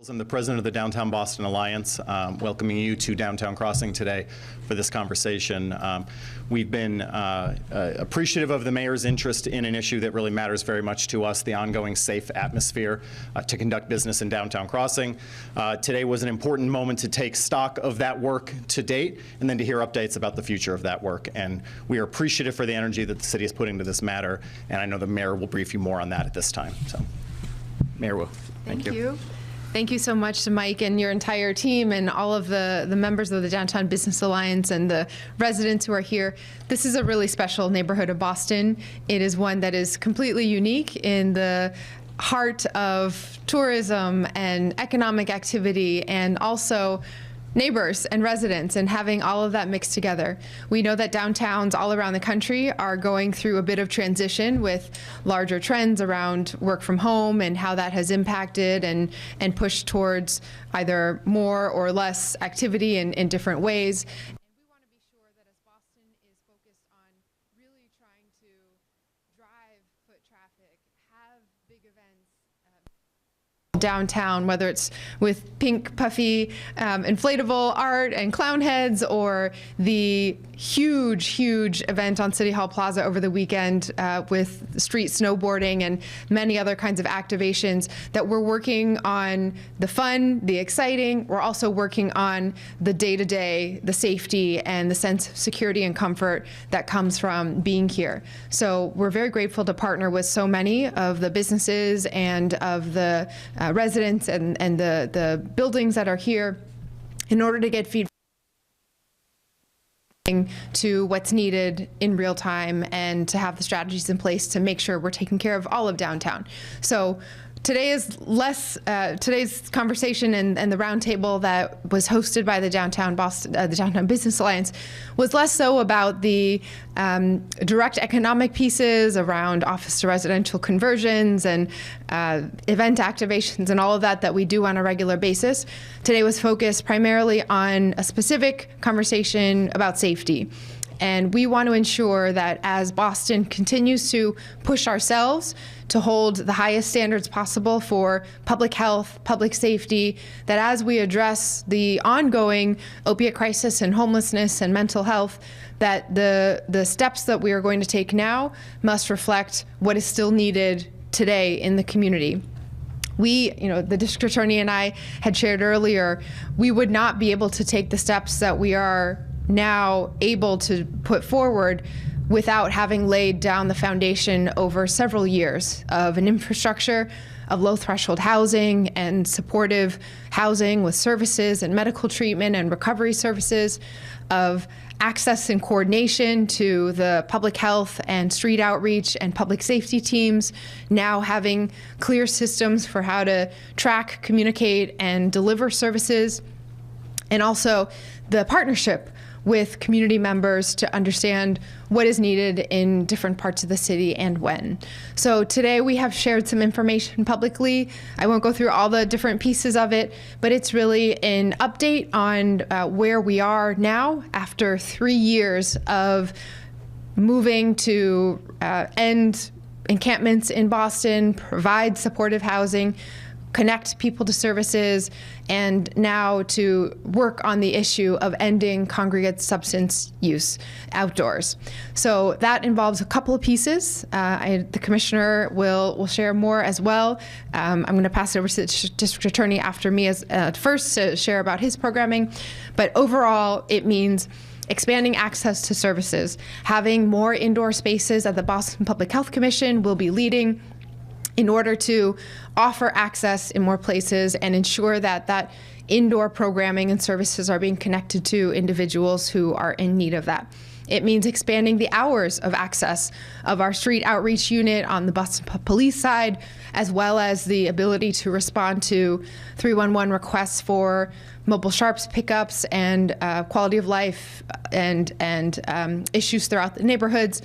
I'm the president of the Downtown Boston Alliance, welcoming you to Downtown Crossing today for this conversation. We've been appreciative of the mayor's interest in an issue that really matters very much to us, the ongoing safe atmosphere to conduct business in Downtown Crossing. Today was an important moment to take stock of that work to date and then to hear updates about the future of that work. And we are appreciative for the energy that the city is putting to this matter, and I know the mayor will brief you more on that at this time. So, Mayor Wu, thank you. Thank you so much to Mike and your entire team and all of the members of the Downtown Business Alliance and the residents who are here. This is a really special neighborhood of Boston. It is one that is completely unique in the heart of tourism and economic activity, and also neighbors and residents, and having all of that mixed together. We know that downtowns all around the country are going through a bit of transition with larger trends around work from home and how that has impacted and pushed towards either more or less activity in different ways. And we want to be sure that as Boston is focused on really trying to drive foot traffic, have big events downtown, whether it's with pink puffy inflatable art and clown heads, or the huge event on City Hall Plaza over the weekend with street snowboarding and many other kinds of activations, that we're working on the fun, the exciting. We're also working on the day-to-day, the safety and the sense of security and comfort that comes from being here. So we're very grateful to partner with so many of the businesses and of the residents and the buildings that are here in order to get feedback to what's needed in real time and to have the strategies in place to make sure we're taking care of all of downtown. So today is less, today's conversation and the roundtable that was hosted by the Downtown Business Alliance was less so about the direct economic pieces around office to residential conversions and event activations and all of that we do on a regular basis. Today was focused primarily on a specific conversation about safety. And we want to ensure that as Boston continues to push ourselves to hold the highest standards possible for public health, public safety, that as we address the ongoing opiate crisis and homelessness and mental health, that the steps that we are going to take now must reflect what is still needed today in the community. We, the district attorney and I had shared earlier, we would not be able to take the steps that we are now able to put forward without having laid down the foundation over several years of an infrastructure of low threshold housing and supportive housing with services and medical treatment and recovery services, of access and coordination to the public health and street outreach and public safety teams, now having clear systems for how to track, communicate, and deliver services, and also the partnership with community members to understand what is needed in different parts of the city and when. So today we have shared some information publicly. I won't go through all the different pieces of it, but it's really an update on where we are now after 3 years of moving to end encampments in Boston, provide supportive housing, connect people to services, and now to work on the issue of ending congregate substance use outdoors. So that involves a couple of pieces. The commissioner will share more as well. I'm going to pass it over to the district attorney after me as first to share about his programming. But overall, it means expanding access to services, having more indoor spaces that the Boston Public Health Commission will be leading in order to offer access in more places and ensure that indoor programming and services are being connected to individuals who are in need of that. It means expanding the hours of access of our street outreach unit on the Boston Police side, as well as the ability to respond to 311 requests for mobile sharps pickups and quality of life and issues throughout the neighborhoods.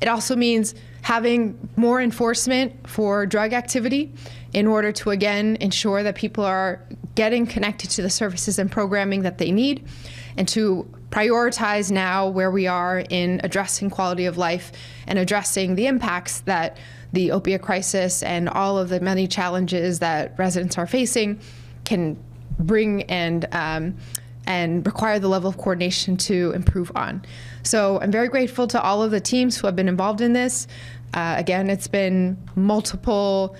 It also means having more enforcement for drug activity in order to, again, ensure that people are getting connected to the services and programming that they need, and to prioritize now where we are in addressing quality of life and addressing the impacts that the opiate crisis and all of the many challenges that residents are facing can bring and require the level of coordination to improve on. So I'm very grateful to all of the teams who have been involved in this. Again, it's been multiple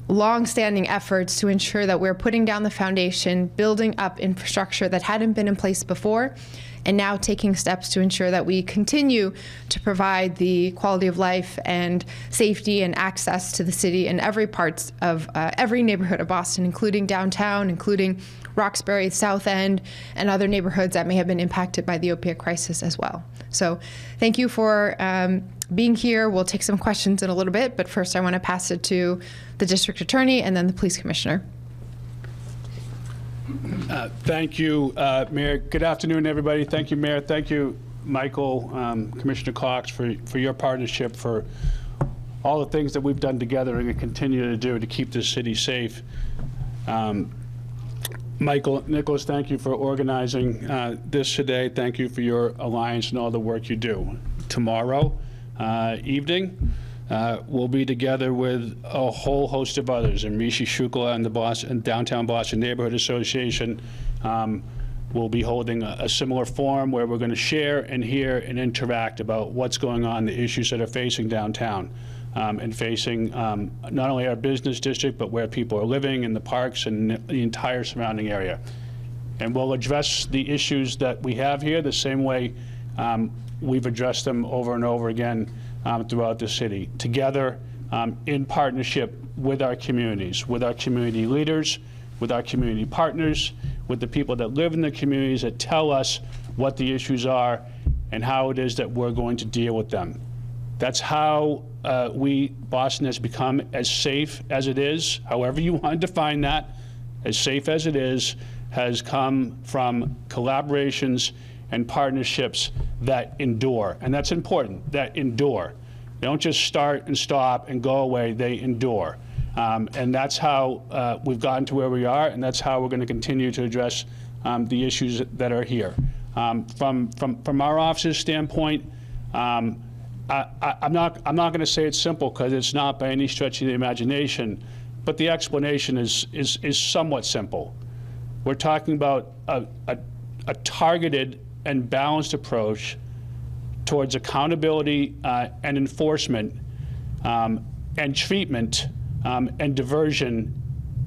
long-standing efforts to ensure that we're putting down the foundation, building up infrastructure that hadn't been in place before, and now taking steps to ensure that we continue to provide the quality of life and safety and access to the city in every part of every neighborhood of Boston, including downtown, including Roxbury, South End, and other neighborhoods that may have been impacted by the opiate crisis as well. So thank you for being here. We'll take some questions in a little bit, but first I want to pass it to the district attorney and then the police commissioner. Thank you, Mayor. Good afternoon, everybody. Thank you, Mayor. Thank you, Michael, Commissioner Cox, for your partnership, for all the things that we've done together and continue to do to keep this city safe. Michael, Nicholas, thank you for organizing this today. Thank you for your alliance and all the work you do. Tomorrow evening, we'll be together with a whole host of others, and Rishi Shukla and the Downtown Boston Neighborhood Association will be holding a similar forum where we're going to share and hear and interact about what's going on, the issues that are facing downtown. And facing not only our business district, but where people are living in the parks and the entire surrounding area. And we'll address the issues that we have here the same way we've addressed them over and over again throughout the city, together in partnership with our communities, with our community leaders, with our community partners, with the people that live in the communities that tell us what the issues are and how it is that we're going to deal with them. That's how Boston has become as safe as it is, however you want to define that, as safe as it is, has come from collaborations and partnerships that endure. And that's important, that endure. They don't just start and stop and go away, they endure. And that's how we've gotten to where we are, and that's how we're going to continue to address the issues that are here. From our office's standpoint, I'm not going to say it's simple, because it's not by any stretch of the imagination, but the explanation is somewhat simple. We're talking about a targeted and balanced approach towards accountability and enforcement and treatment and diversion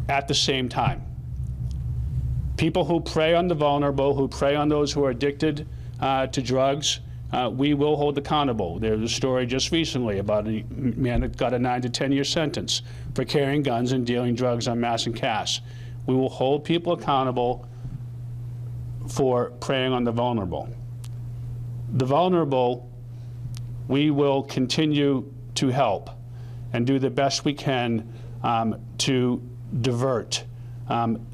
at the same time. People who prey on the vulnerable, who prey on those who are addicted to drugs, we will hold accountable. There was a story just recently about a man that got a 9 to 10 year sentence for carrying guns and dealing drugs on Mass and Cass. We will hold people accountable for preying on the vulnerable. The vulnerable, we will continue to help and do the best we can to divert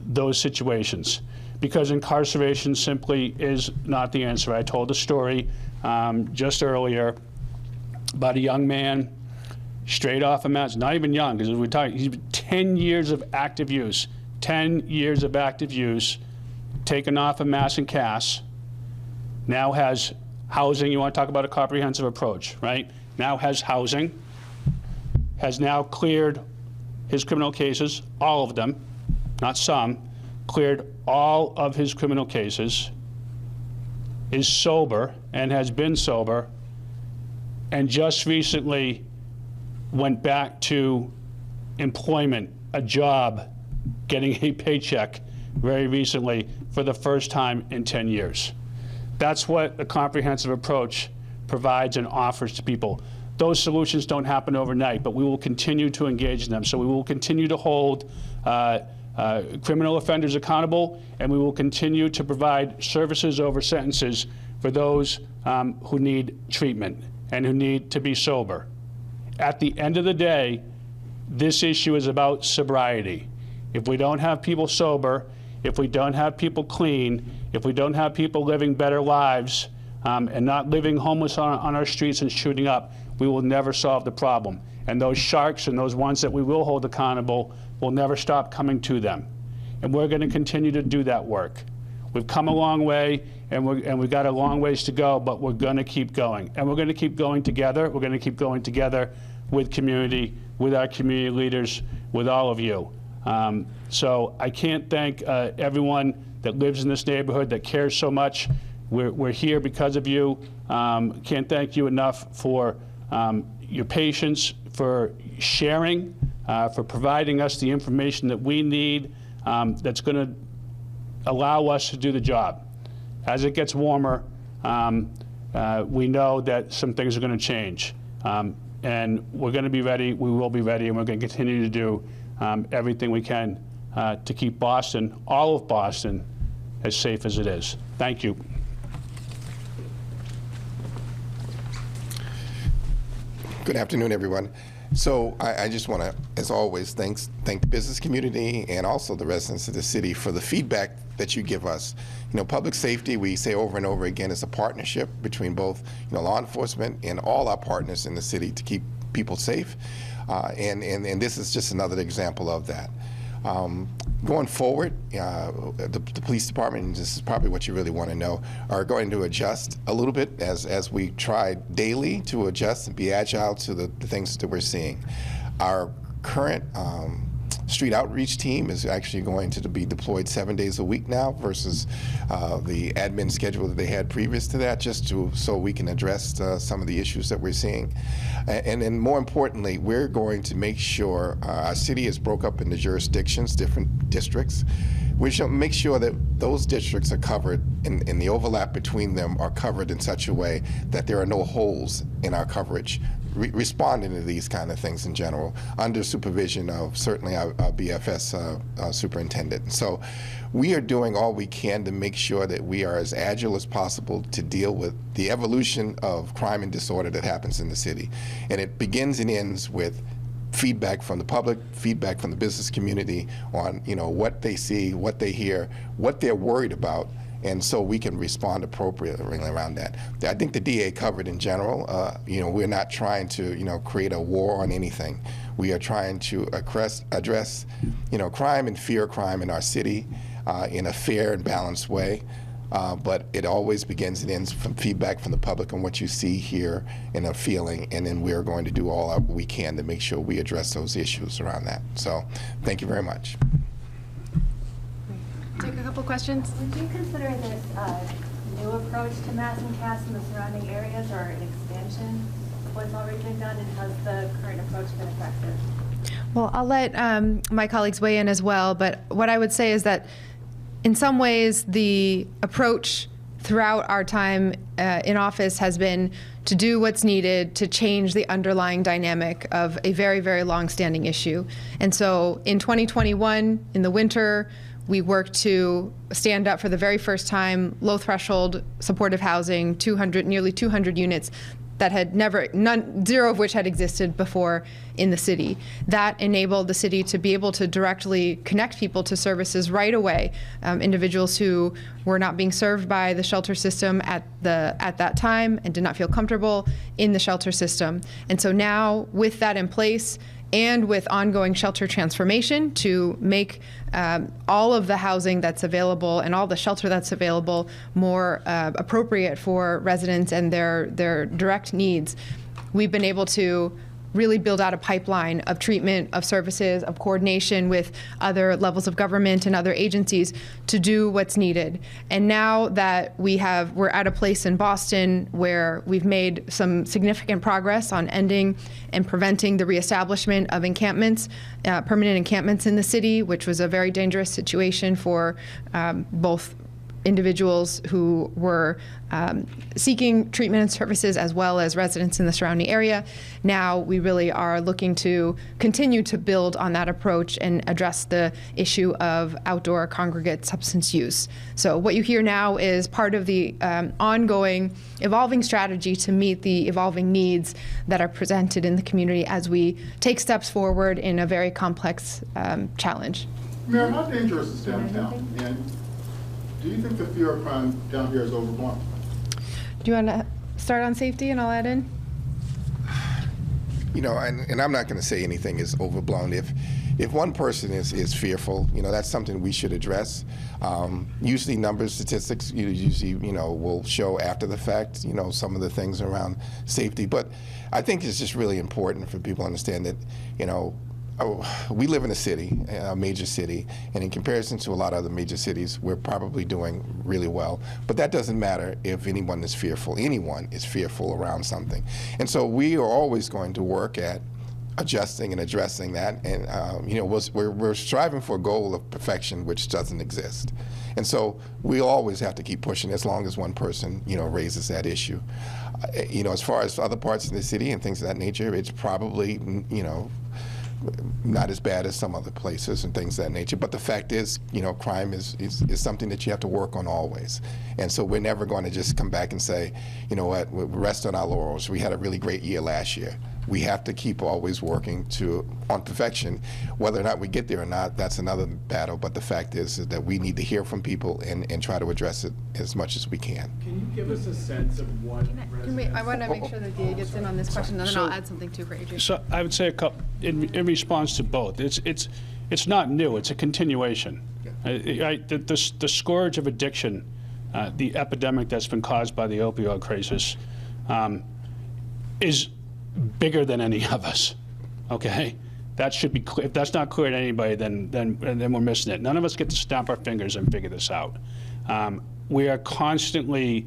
those situations, because incarceration simply is not the answer. I told a story just earlier about a young man straight off of Mass, not even young, because we're talking, he's 10 years of active use, 10 years of active use, taken off of Mass and Cass, now has housing. You want to talk about a comprehensive approach, right? Now has housing, has now cleared his criminal cases, all of them, not some, cleared all of his criminal cases, is sober and has been sober, and just recently went back to employment, a job, getting a paycheck very recently for the first time in 10 years. That's what a comprehensive approach provides and offers to people. Those solutions don't happen overnight, but we will continue to engage in them. So we will continue to hold criminal offenders accountable, and we will continue to provide services over sentences for those who need treatment and who need to be sober. At the end of the day, this issue is about sobriety. If we don't have people sober, if we don't have people clean, if we don't have people living better lives and not living homeless on our streets and shooting up, we will never solve the problem. And those sharks and those ones that we will hold accountable will never stop coming to them. And we're going to continue to do that work. We've come a long way, and we've got a long ways to go, but we're going to keep going. And we're going to keep going together. We're going to keep going together with community, with our community leaders, with all of you. So I can't thank everyone that lives in this neighborhood that cares so much. We're here because of you. Can't thank you enough for your patience, for sharing, for providing us the information that we need that's going to allow us to do the job. As it gets warmer, we know that some things are going to change. And we're going to be ready, we will be ready, and we're going to continue to do everything we can to keep Boston, all of Boston, as safe as it is. Thank you. Good afternoon, everyone. So I just want to, as always, thank the business community and also the residents of the city for the feedback that you give us. You know, public safety, we say over and over again, is a partnership between both, you know, law enforcement and all our partners in the city to keep people safe. And this is just another example of that. Going forward, the police department, and this is probably what you really want to know, are going to adjust a little bit as we try daily to adjust and be agile to the things that we're seeing. Our current street outreach team is actually going to be deployed 7 days a week now versus the admin schedule that they had previous to that, just so we can address some of the issues that we're seeing. And then more importantly, we're going to make sure our city is broke up into jurisdictions, different districts. We shall make sure that those districts are covered and the overlap between them are covered in such a way that there are no holes in our coverage. Responding to these kind of things in general, under supervision of certainly our BFS superintendent. So we are doing all we can to make sure that we are as agile as possible to deal with the evolution of crime and disorder that happens in the city. And it begins and ends with feedback from the public, feedback from the business community on, you know, what they see, what they hear, what they're worried about, and so we can respond appropriately around that. I think the DA covered in general. You know, we're not trying to, you know, create a war on anything. We are trying to address, you know, crime and fear crime in our city in a fair and balanced way. But it always begins and ends from feedback from the public on what you see, hear, and are feeling, and then we're going to do all we can to make sure we address those issues around that. So, thank you very much. Take a couple questions. Would you consider this new approach to mass and CAS in the surrounding areas or an expansion of what's already been done, and has the current approach been effective? Well, I'll let my colleagues weigh in as well, but what I would say is that in some ways the approach throughout our time in office has been to do what's needed to change the underlying dynamic of a very, very long-standing issue. And so in 2021, in the winter, we worked to stand up for the very first time low-threshold supportive housing, nearly 200 units that had zero of which had existed before in the city. That enabled the city to be able to directly connect people to services right away. Individuals who were not being served by the shelter system at that time and did not feel comfortable in the shelter system. And so now, with that in place, and with ongoing shelter transformation to make all of the housing that's available and all the shelter that's available more appropriate for residents and their direct needs, we've been able to really build out a pipeline of treatment, of services, of coordination with other levels of government and other agencies to do what's needed. And now that we're at a place in Boston where we've made some significant progress on ending and preventing the reestablishment of encampments, permanent encampments in the city, which was a very dangerous situation for both individuals who were seeking treatment and services as well as residents in the surrounding area. Now we really are looking to continue to build on that approach and address the issue of outdoor congregate substance use. So what you hear now is part of the ongoing evolving strategy to meet the evolving needs that are presented in the community as we take steps forward in a very complex challenge. Mayor, how dangerous is downtown? And do you think the fear of crime down here is overblown? Do you want to start on safety and I'll add in? You know, and I'm not going to say anything is overblown. If one person is fearful, you know, that's something we should address. Usually numbers, statistics, will show after the fact, you know, some of the things around safety. But I think it's just really important for people to understand that, you know, we live in a city, a major city, and in comparison to a lot of other major cities, we're probably doing really well. But that doesn't matter if anyone is fearful. Anyone is fearful around something. And so we are always going to work at adjusting and addressing that. And we're striving for a goal of perfection, which doesn't exist. And so we always have to keep pushing as long as one person, raises that issue. As far as other parts of the city and things of that nature, it's probably, not as bad as some other places and things of that nature. But the fact is, crime is something that you have to work on always. And so we're never going to just come back and say, you know what, we rest on our laurels. We had a really great year last year. We have to keep always working on perfection. Whether or not we get there or not, that's another battle. But the fact is that we need to hear from people and try to address it as much as we can. Can you give us a sense of what I want to make sure that DA gets in on this question, and then I'll add something too for Adrian. So I would say a couple, in response to both. It's not new. It's a continuation. The scourge of addiction, the epidemic that's been caused by the opioid crisis, is bigger than any of us. Okay, that should be clear. If that's not clear to anybody, then we're missing it. None of us get to snap our fingers and figure this out. We are constantly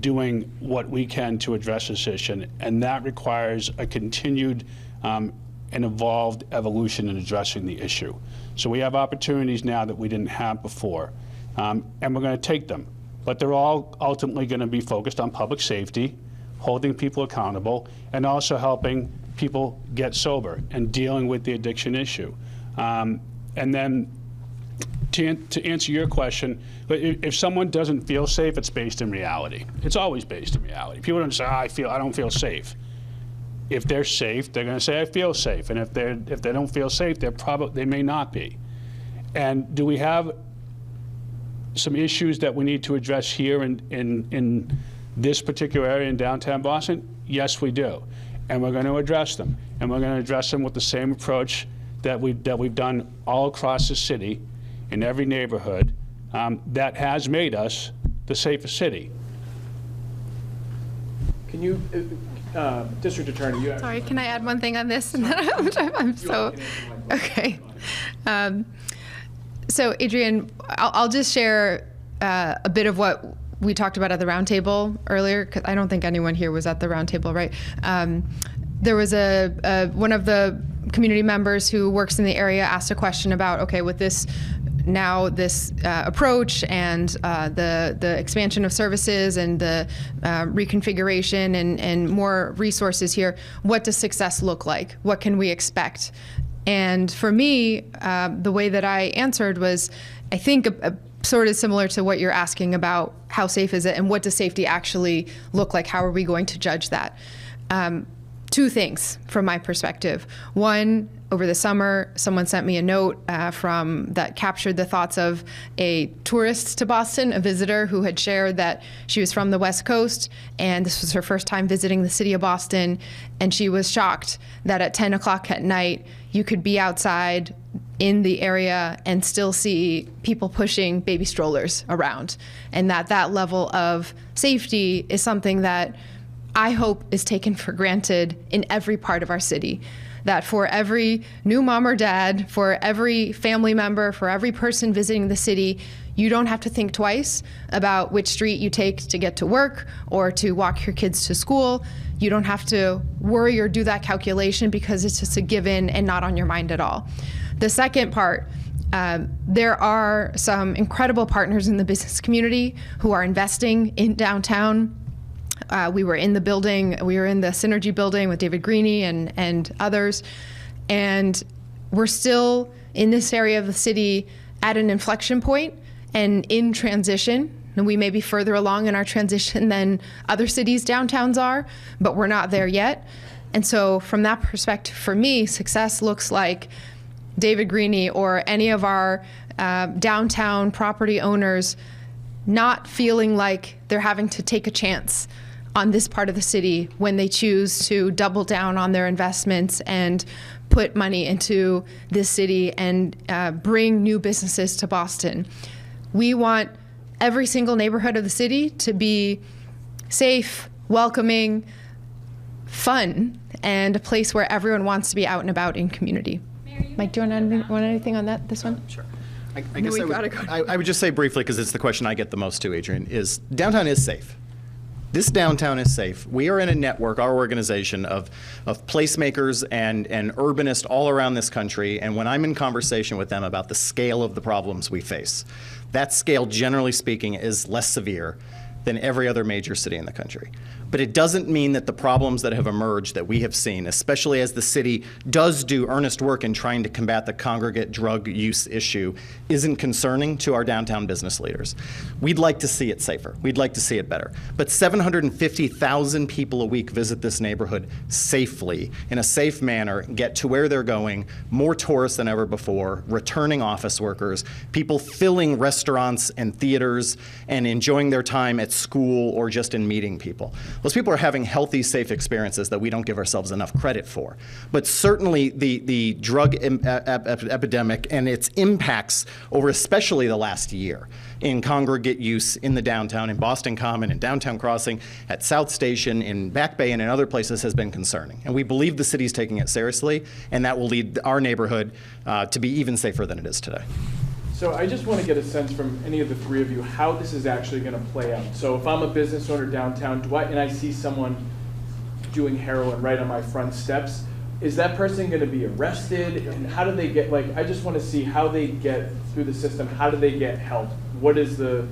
doing what we can to address this issue, and that requires a continued and evolved evolution in addressing the issue. So we have opportunities now that we didn't have before, and we're going to take them. But they're all ultimately going to be focused on public safety, holding people accountable, and also helping people get sober and dealing with the addiction issue. And then to answer your question, if someone doesn't feel safe, it's based in reality. It's always based in reality. People don't say, I don't feel safe. If they're safe, they're going to say, I feel safe. And if they don't feel safe, they may not be. And do we have some issues that we need to address here in this particular area in downtown Boston? Yes, we do. And we're going to address them. And we're going to address them with the same approach that we've done all across the city, in every neighborhood, that has made us the safest city. Can you, District Attorney, you have... Sorry, can I add one thing on this? I'm so... Okay. So, Adrian, I'll just share a bit of what we talked about at the roundtable earlier, because I don't think anyone here was at the roundtable, right? There was one of the community members who works in the area asked a question about, okay, with this approach and the expansion of services and the reconfiguration and more resources here, what does success look like? What can we expect? And for me, the way that I answered was, I think sort of similar to what you're asking about how safe is it and what does safety actually look like? How are we going to judge that? Two things from my perspective. One, over the summer, someone sent me a note that captured the thoughts of a tourist to Boston, a visitor who had shared that she was from the West Coast and this was her first time visiting the city of Boston, and she was shocked that at 10 o'clock at night you could be outside in the area and still see people pushing baby strollers around, and that level of safety is something that I hope is taken for granted in every part of our city. That for every new mom or dad, for every family member, for every person visiting the city, you don't have to think twice about which street you take to get to work or to walk your kids to school. You don't have to worry or do that calculation because it's just a given and not on your mind at all. The second part, there are some incredible partners in the business community who are investing in downtown. We were in the building, we were in the Synergy building with David Greeny and others, and we're still in this area of the city at an inflection point and in transition. And we may be further along in our transition than other cities' downtowns are, but we're not there yet. And so from that perspective, for me, success looks like David Greeny or any of our downtown property owners not feeling like they're having to take a chance on this part of the city when they choose to double down on their investments and put money into this city and bring new businesses to Boston. We want every single neighborhood of the city to be safe, welcoming, fun and a place where everyone wants to be out and about in community. Mike, do you want anything on that? This one? Sure. I No, guess we've gotta go. I would just say briefly, because it's the question I get the most too, Adrian, is downtown is safe. This downtown is safe. We are in a network, our organization, of placemakers and urbanists all around this country, and when I'm in conversation with them about the scale of the problems we face, that scale, generally speaking, is less severe than every other major city in the country. But it doesn't mean that the problems that have emerged that we have seen, especially as the city does do earnest work in trying to combat the congregate drug use issue, isn't concerning to our downtown business leaders. We'd like to see it safer. We'd like to see it better. But 750,000 people a week visit this neighborhood safely, in a safe manner, get to where they're going, more tourists than ever before, returning office workers, people filling restaurants and theaters and enjoying their time at school or just in meeting people. Those people are having healthy, safe experiences that we don't give ourselves enough credit for. But certainly the drug epidemic and its impacts over especially the last year in congregate use in the downtown, in Boston Common, in Downtown Crossing, at South Station, in Back Bay, and in other places has been concerning. And we believe the city's taking it seriously, and that will lead our neighborhood to be even safer than it is today. So I just want to get a sense from any of the three of you how this is actually going to play out. So if I'm a business owner downtown, and I see someone doing heroin right on my front steps, is that person going to be arrested? And how do they get, I just want to see how they get through the system. How do they get help? What is the,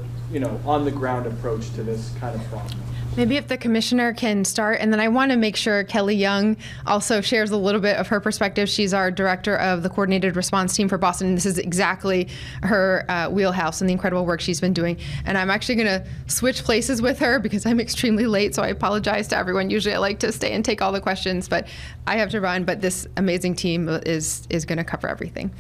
on the ground approach to this kind of problem? Maybe if the commissioner can start, and then I want to make sure Kelly Young also shares a little bit of her perspective. She's our director of the coordinated response team for Boston. This is exactly her wheelhouse and the incredible work she's been doing. And I'm actually going to switch places with her because I'm extremely late, so I apologize to everyone. Usually I like to stay and take all the questions, but I have to run. But this amazing team is going to cover everything.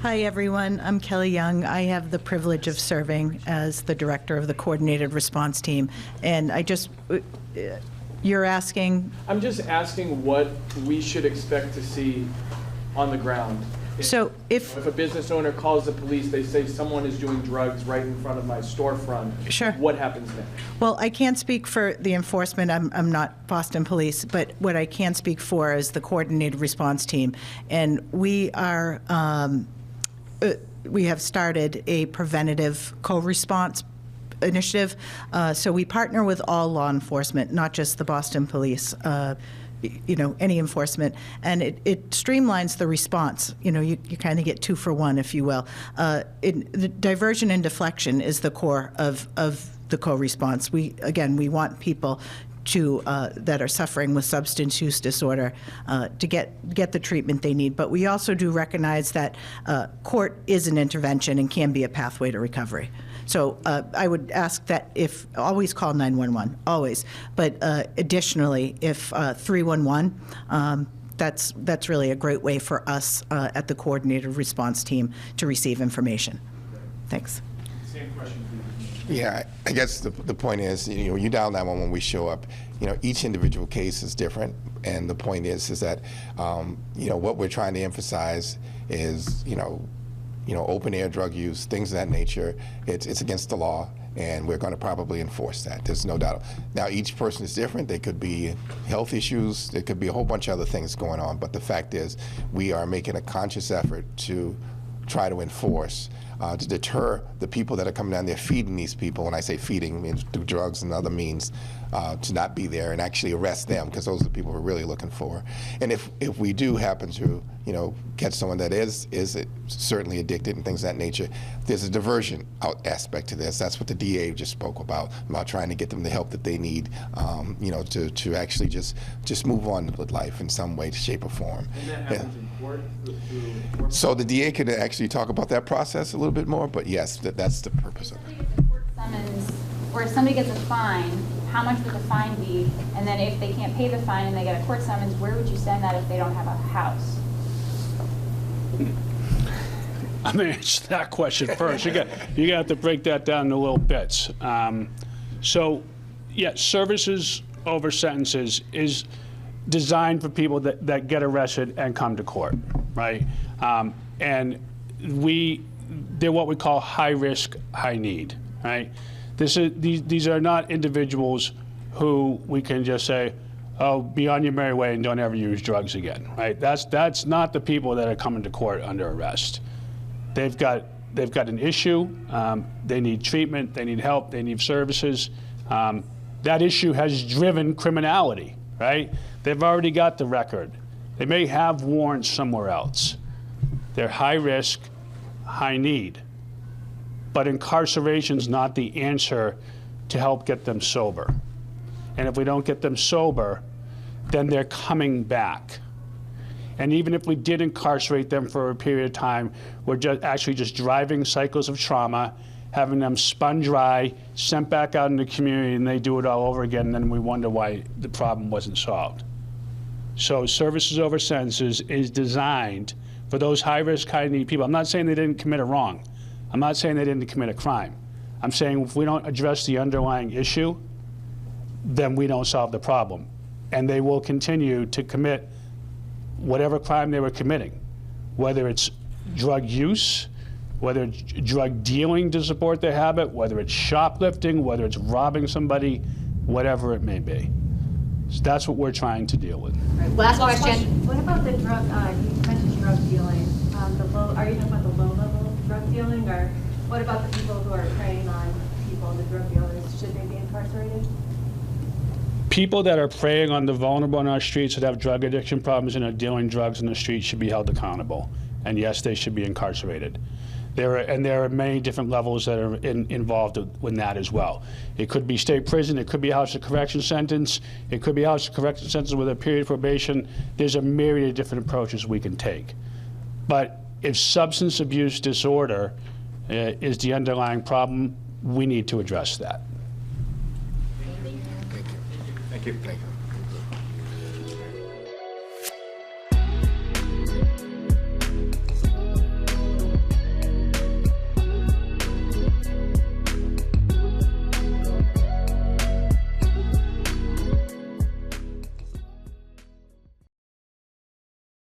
Hi, everyone. I'm Kelly Young. I have the privilege of serving as the director of the coordinated response team. And you're asking? I'm just asking what we should expect to see on the ground. So if a business owner calls the police, they say someone is doing drugs right in front of my storefront. Sure. What happens next? Well, I can't speak for the enforcement. I'm not Boston Police, but what I can speak for is the coordinated response team. And we have started a preventative co-response initiative. So we partner with all law enforcement, not just the Boston Police, any enforcement. And it streamlines the response. You kind of get 2 for 1, if you will. The diversion and deflection is the core of the co-response. We want people that are suffering with substance use disorder to get the treatment they need. But we also do recognize that court is an intervention and can be a pathway to recovery. So I would ask that always call 911, always. But additionally, if 311, that's really a great way for us at the coordinated response team to receive information. Thanks. Same question for you. Yeah, I guess the point is, you dial 911 when we show up. Each individual case is different, and the point is that, what we're trying to emphasize is, open air drug use, things of that nature. It's against the law, and we're going to probably enforce that. There's no doubt. Now, each person is different. They could be health issues. There could be a whole bunch of other things going on. But the fact is, we are making a conscious effort to try to enforce. To deter the people that are coming down there feeding these people. When I say feeding, I mean through drugs and other means, to not be there and actually arrest them, because those are the people we're really looking for. And if we do happen to, catch someone that is certainly addicted and things of that nature, there's a diversion aspect to this. That's what the DA just spoke about trying to get them the help that they need, to actually just move on with life in some way, shape, or form. And that happens in court? So the DA could actually talk about that process a little bit more, but yes, that's the purpose of it. If somebody gets a court summons, or if somebody gets a fine, how much would the fine be? And then if they can't pay the fine and they get a court summons, where would you send that if they don't have a house? I'm going to answer that question first. You got to break that down into little bits. Services over sentences is designed for people that get arrested and come to court, right? And they're what we call high risk, high need, right? These are not individuals who we can just say, oh, be on your merry way and don't ever use drugs again, right? That's not the people that are coming to court under arrest. They've got an issue, they need treatment, they need help, they need services. That issue has driven criminality, right? They've already got the record. They may have warrants somewhere else. They're high risk, high need. But incarceration's not the answer to help get them sober. And if we don't get them sober, then they're coming back. And even if we did incarcerate them for a period of time, we're actually just driving cycles of trauma, having them spun dry, sent back out in the community, and they do it all over again, and then we wonder why the problem wasn't solved. So services over sentences is designed for those high-risk, high-need people. I'm not saying they didn't commit a wrong. I'm not saying they didn't commit a crime. I'm saying if we don't address the underlying issue, then we don't solve the problem. And they will continue to commit whatever crime they were committing, whether it's drug use, whether it's drug dealing to support their habit, whether it's shoplifting, whether it's robbing somebody, whatever it may be. So that's what we're trying to deal with. Last question. What about the drug, you mentioned drug dealing, are you talking about the low-level drug dealing, or what about the people who are preying on people, the drug dealers, should they be incarcerated? People that are preying on the vulnerable on our streets that have drug addiction problems and are dealing drugs in the streets should be held accountable. And yes, they should be incarcerated. There are many different levels that are involved in that as well. It could be state prison, it could be a house of correction sentence, it could be a house of correction sentence with a period of probation. There's a myriad of different approaches we can take. But if substance abuse disorder is the underlying problem, we need to address that. Thank you. Thank you.